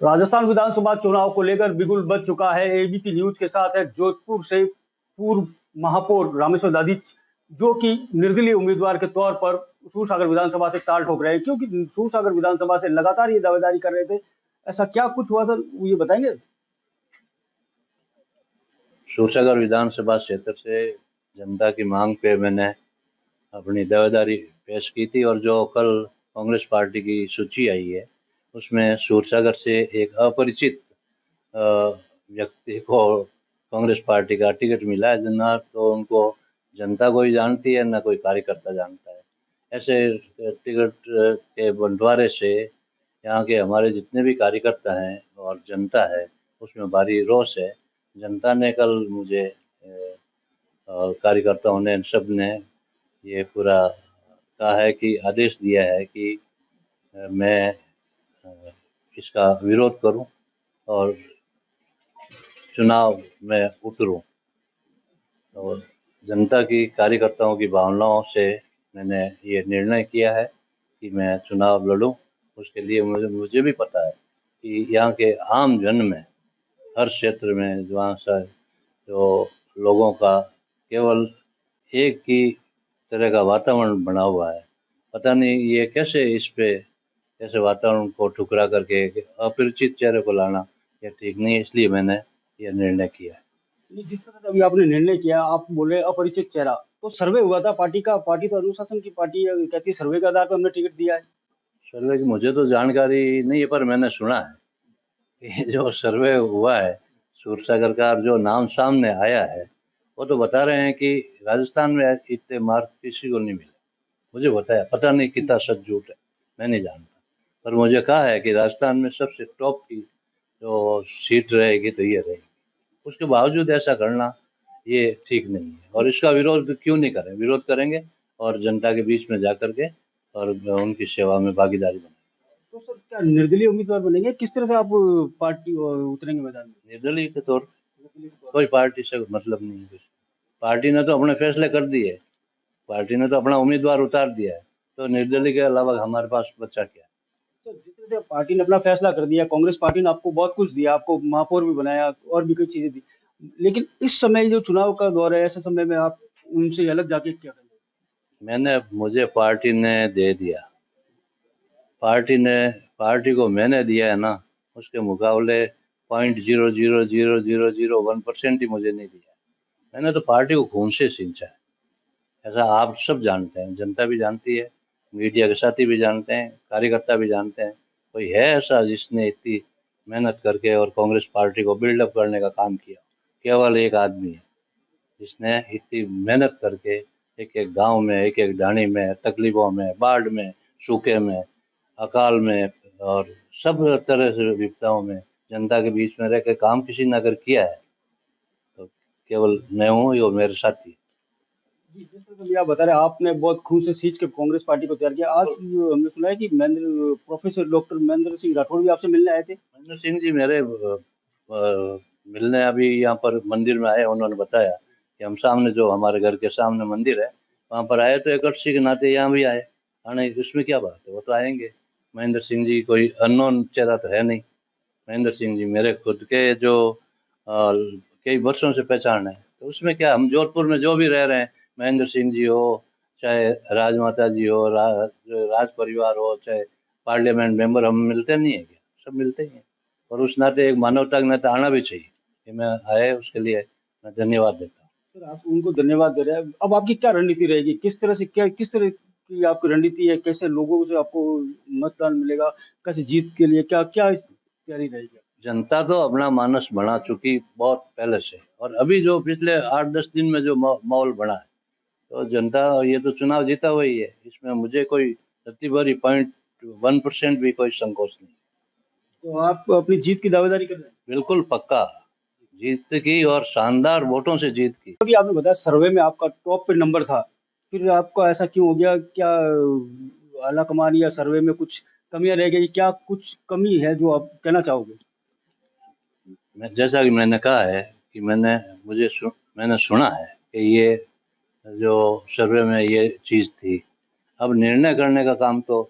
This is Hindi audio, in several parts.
राजस्थान विधानसभा चुनाव को लेकर बिगुल बज चुका है। एबीपी न्यूज के साथ है जोधपुर से पूर्व महापौर रामेश्वर दादिच, जो कि निर्दलीय उम्मीदवार के तौर पर सूरसागर विधानसभा से ताल ठोक रहे हैं, क्योंकि सूरसागर विधानसभा से लगातार ये दावेदारी कर रहे थे। ऐसा क्या कुछ हुआ सर, ये बताएंगे? सूरसागर विधानसभा क्षेत्र से जनता की मांग पे मैंने अपनी दावेदारी पेश की थी, और जो कल कांग्रेस पार्टी की सूची आई है उसमें सूरसागर से एक अपरिचित व्यक्ति को कांग्रेस पार्टी का टिकट मिला है। ना तो उनको जनता कोई जानती है, ना कोई कार्यकर्ता जानता है। ऐसे टिकट के बंटवारे से यहाँ के हमारे जितने भी कार्यकर्ता हैं और जनता है उसमें भारी रोष है। जनता ने कल मुझे कार्यकर्ताओं ने, सब ने ये पूरा कहा है कि आदेश दिया है कि मैं इसका विरोध करूं और चुनाव में उतरूं। और जनता की, कार्यकर्ताओं की भावनाओं से मैंने ये निर्णय किया है कि मैं चुनाव लड़ूं। उसके लिए मुझे भी पता है कि यहाँ के आम जन में, हर क्षेत्र में जो लोगों का केवल एक ही तरह का वातावरण बना हुआ है। पता नहीं ये कैसे वातावरण को ठुकरा करके अपरिचित चेहरे को लाना ये ठीक नहीं है, इसलिए मैंने ये निर्णय किया है। जिस तरह से अभी आपने निर्णय किया, आप बोले अपरिचित चेहरा, तो सर्वे हुआ था पार्टी का, पार्टी तो अनुशासन की पार्टी है, कहती है सर्वे के आधार पर हमने टिकट दिया है। सर्वे की मुझे तो जानकारी नहीं है, पर मैंने सुना है कि जो सर्वे हुआ है सूरसागर का, जो नाम सामने आया है वो तो बता रहे हैं कि राजस्थान में इतने मार्क किसी को नहीं मिले। मुझे बताया, पता नहीं कितना सच झूठ है, मैं नहीं जानता, पर मुझे कहा है कि राजस्थान में सबसे टॉप की जो सीट रहेगी तो ये रहेगी। उसके बावजूद ऐसा करना ये ठीक नहीं है, और इसका विरोध क्यों नहीं करें? विरोध करेंगे और जनता के बीच में जा करके और उनकी सेवा में भागीदारी बनाएंगे। तो सर क्या निर्दलीय उम्मीदवार बनेंगे? किस तरह से आप पार्टी उतरेंगे मैदान में? निर्दलीय के तौर पर कोई पार्टी से मतलब नहीं है। पार्टी ने तो अपने फैसले कर दिए, पार्टी ने तो अपना उम्मीदवार उतार दिया है, तो निर्दलीय के अलावा हमारे पास बचा क्या? तो जिस तरह से पार्टी ने अपना फैसला कर दिया, कांग्रेस पार्टी ने आपको बहुत कुछ दिया, आपको महापौर भी बनाया और भी कई चीजें दी, लेकिन इस समय जो चुनाव का दौर है, ऐसे समय में आप उनसे अलग जाके क्या करेंगे? मुझे पार्टी ने दे दिया, पार्टी को मैंने दिया है ना, उसके मुकाबले 0.00001% ही मुझे नहीं दिया। मैंने तो पार्टी को खून से सींचा है, ऐसा आप सब जानते हैं, जनता भी जानती है, मीडिया के साथी भी जानते हैं, कार्यकर्ता भी जानते हैं। कोई है ऐसा जिसने इतनी मेहनत करके और कांग्रेस पार्टी को बिल्डअप करने का काम किया? केवल एक आदमी है जिसने इतनी मेहनत करके एक एक गांव में, एक एक ढाणी में, तकलीफों में, बाढ़ में, सूखे में, अकाल में और सब तरह से विपदाओं में जनता के बीच में रह के काम किसी ने अगर किया है तो केवल मैं हूँ और मेरे साथी। जी, जिस तरह से अभी आप बता रहे हैं, आपने बहुत खून से सींच के कांग्रेस पार्टी को तैयार किया। आज हमने सुना है कि प्रोफेसर डॉक्टर महेंद्र सिंह राठौड़ भी आपसे मिलने आए थे। महेंद्र सिंह जी मेरे मिलने अभी यहाँ पर मंदिर में आए। उन्होंने बताया कि हम सामने, जो हमारे घर के सामने मंदिर है, वहाँ पर आए, तो एक अर्शी के नाते यहाँ भी आए। आने इसमें क्या बात है, वो तो आएंगे। महेंद्र सिंह जी कोई अननोन चेहरा तो है नहीं। महेंद्र सिंह जी मेरे खुद के जो कई वर्षों से पहचान है, तो उसमें क्या, हम जोधपुर में जो भी रह रहे हैं, महेंद्र सिंह जी हो, चाहे राजमाता जी हो, राज परिवार हो, चाहे पार्लियामेंट मेंबर, हम मिलते नहीं है क्या? सब मिलते ही हैं। और उस नाते एक मानवता के नाते आना भी चाहिए। कि मैं आए उसके लिए मैं धन्यवाद देता हूँ। सर, आप उनको धन्यवाद दे रहे हैं। अब आपकी क्या रणनीति रहेगी? किस तरह की आपकी रणनीति है? कैसे लोगों से आपको मतदान मिलेगा? कैसे जीत के लिए क्या क्या तैयारी रहेगी? जनता तो अपना मानस बना चुकी बहुत पहले से, और अभी जो पिछले 8-10 दिन में जो माहौल बना है, तो जनता ये तो चुनाव जीता हुआ ही है। इसमें मुझे कोई रत्ती भरी 0.1% भी कोई संकोच नहीं। तो आप अपनी जीत की दावेदारी कर रहे हैं? बिल्कुल पक्का जीत की, और शानदार वोटों से जीत की। अभी आपने बताया सर्वे में आपका टॉप पे नंबर था, फिर आपका ऐसा क्यों हो गया? क्या आला कमान या सर्वे में कुछ कमियां रह गई? क्या कुछ कमी है जो आप कहना चाहोगे? जैसा कि मैंने कहा है कि मैंने सुना है कि ये जो सर्वे में ये चीज थी। अब निर्णय करने का काम तो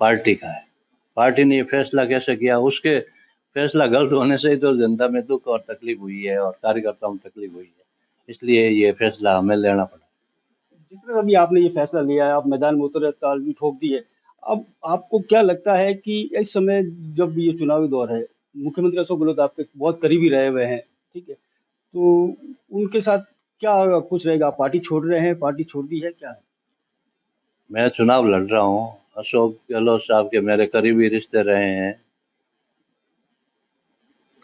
पार्टी का है। पार्टी ने ये फैसला कैसे किया, उसके फैसला गलत होने से ही तो जनता में दुख और तकलीफ हुई है और कार्यकर्ताओं में तकलीफ हुई है, इसलिए ये फैसला हमें लेना पड़ा। जिस तरह अभी आपने ये फैसला लिया है, आप मैदान में उतरे, ताल भी ठोक दी है। अब आपको क्या लगता है कि इस समय जब ये चुनावी दौर है, मुख्यमंत्री अशोक गहलोत आपके बहुत करीबी रहे हुए हैं, ठीक है? तो उनके साथ क्या कुछ रहेगा? आप पार्टी छोड़ रहे हैं, पार्टी छोड़ दी है, क्या है? मैं चुनाव लड़ रहा हूँ, अशोक गहलोत साहब के मेरे करीबी रिश्ते रहे हैं।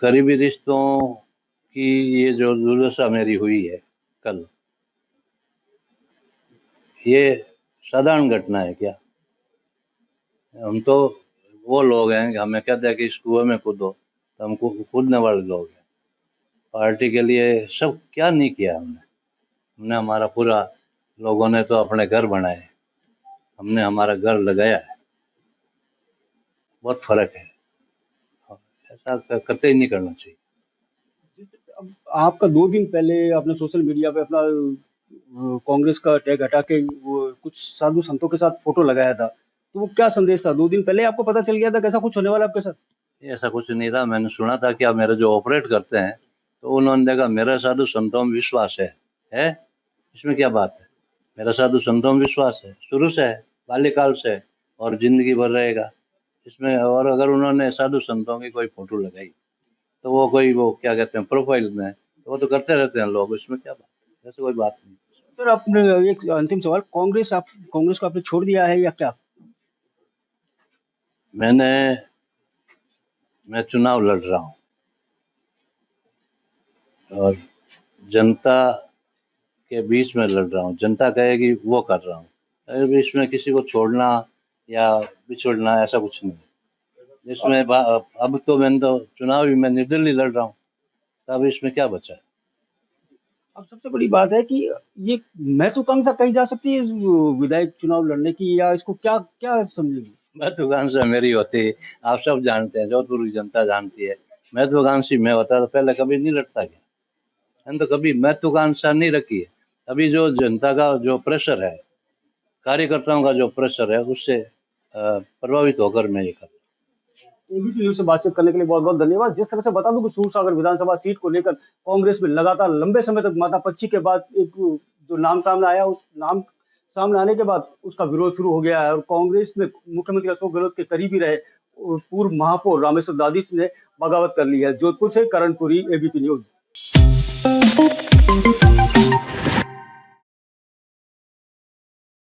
करीबी रिश्तों की ये जो दुर्दशा मेरी हुई है कल, ये साधारण घटना है क्या? हम तो वो लोग हैं कि हमें कहते हैं कि इस कुएं में कूदो, तो हम कूदने वाले लोग हैं। पार्टी के लिए सब क्या नहीं किया हमने हमारा पूरा, लोगों ने तो अपने घर बनाए, हमने हमारा घर लगाया है। बहुत फर्क है, ऐसा करते ही नहीं करना चाहिए। अब आपका 2 दिन पहले आपने सोशल मीडिया पे अपना कांग्रेस का टैग हटा के वो कुछ साधु संतों के साथ फोटो लगाया था, तो वो क्या संदेश था? 2 दिन पहले आपको पता चल गया था कैसा कुछ होने वाला है आपके साथ? ऐसा कुछ नहीं था, मैंने सुना था कि आप मेरे जो ऑपरेट करते हैं, तो उन्होंने देखा मेरा साधु संतों में विश्वास है, इसमें क्या बात है? मेरा साधु संतों में विश्वास है, शुरू से है, बाल्यकाल से है, और जिंदगी भर रहेगा इसमें। और अगर उन्होंने साधु संतों की कोई फोटो लगाई, तो वो कोई, वो क्या कहते हैं, प्रोफाइल में, तो वो तो करते रहते हैं लोग, इसमें क्या बात है? ऐसे कोई बात नहीं। सर, आपने एक अंतिम सवाल, कांग्रेस को आपने छोड़ दिया है या क्या? मैं चुनाव लड़ रहा हूँ और जनता के बीच में लड़ रहा हूँ, जनता कहेगी वो कर रहा हूँ। अगर इसमें किसी को छोड़ना या बिछोड़ना ऐसा कुछ नहीं है। इसमें अब तो मैंने तो चुनाव भी मैं निर्दलीय लड़ रहा हूँ, तब इसमें क्या बचा है? अब सबसे बड़ी बात है कि ये महत्वाकांक्षा कही जा सकती है इस विधायक चुनाव लड़ने की, या इसको क्या क्या समझेगी? महत्वाकांक्षा मेरी होती, आप सब जानते हैं, जोधपुर की जनता जानती है। महत्वाकांक्षी मैं होता तो पहले कभी नहीं लड़ता गया, मैंने तो कभी महत्वाकांक्षा नहीं रखी है। अभी जो जनता का जो प्रेशर है, कार्यकर्ताओं का जो प्रेशर है, उससे प्रभावित होकर मैं ये कर रहा हूँ। एबीपी न्यूज से बातचीत करने के लिए बहुत बहुत धन्यवाद। जिस तरह से बता दूं कि सूरसागर विधानसभा सीट को लेकर कांग्रेस में लगातार लंबे समय तक माथापच्ची के बाद एक जो नाम सामने आया, उस नाम सामने आने के बाद उसका विरोध शुरू हो गया है, और कांग्रेस में मुख्यमंत्री अशोक गहलोत के करीबी रहे और पूर्व महापौर रामेश्वर दादिच ने बगावत कर ली है। जोधपुर से करणपुरी, एबीपी न्यूज।